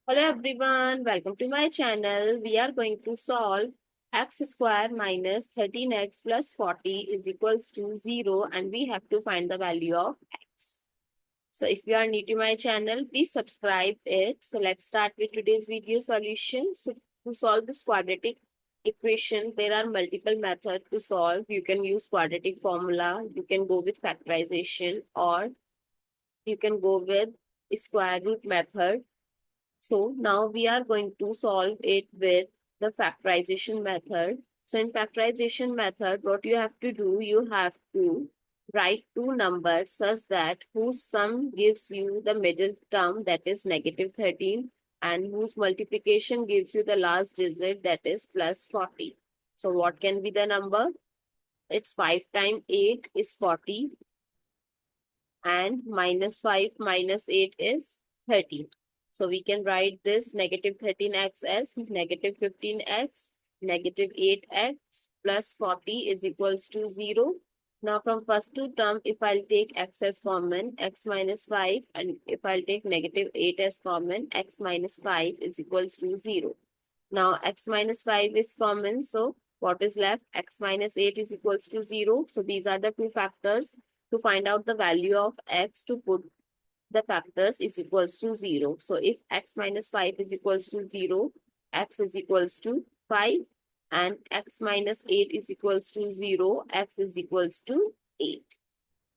Hello everyone, welcome to my channel. We are going to solve x square minus 13x plus 40 is equals to 0 and we have to find the value of x. So if you are new to my channel, please subscribe it. So let's start with today's video solution. So to solve this quadratic equation, there are multiple methods to solve. You can use quadratic formula, you can go with factorization, or you can go with square root method. So now we are going to solve it with the factorization method. So in factorization method, what you have to do, you have to write two numbers such that whose sum gives you the middle term, that is negative 13, and whose multiplication gives you the last digit, that is plus 40. So what can be the number? It's 5 times 8 is 40 and minus 5 minus 8 is 13. So we can write this negative 13x as negative 15x, negative 8x plus 40 is equals to 0. Now from first two term, if I'll take x as common, x minus 5, and if I'll take negative 8 as common, x minus 5 is equals to 0. Now x minus 5 is common, so what is left? X minus 8 is equals to 0. So these are the two factors. To find out the value of x, to put the factors is equals to 0. So if x minus 5 is equals to 0, x is equals to 5, and x minus 8 is equals to 0, x is equals to 8.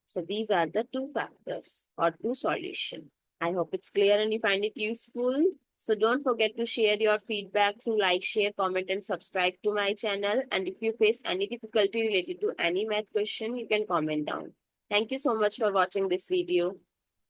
So these are the two factors or two solution. I hope it's clear and you find it useful. So don't forget to share your feedback through like, share, comment and subscribe to my channel. And if you face any difficulty related to any math question, you can comment down. Thank you so much for watching this video.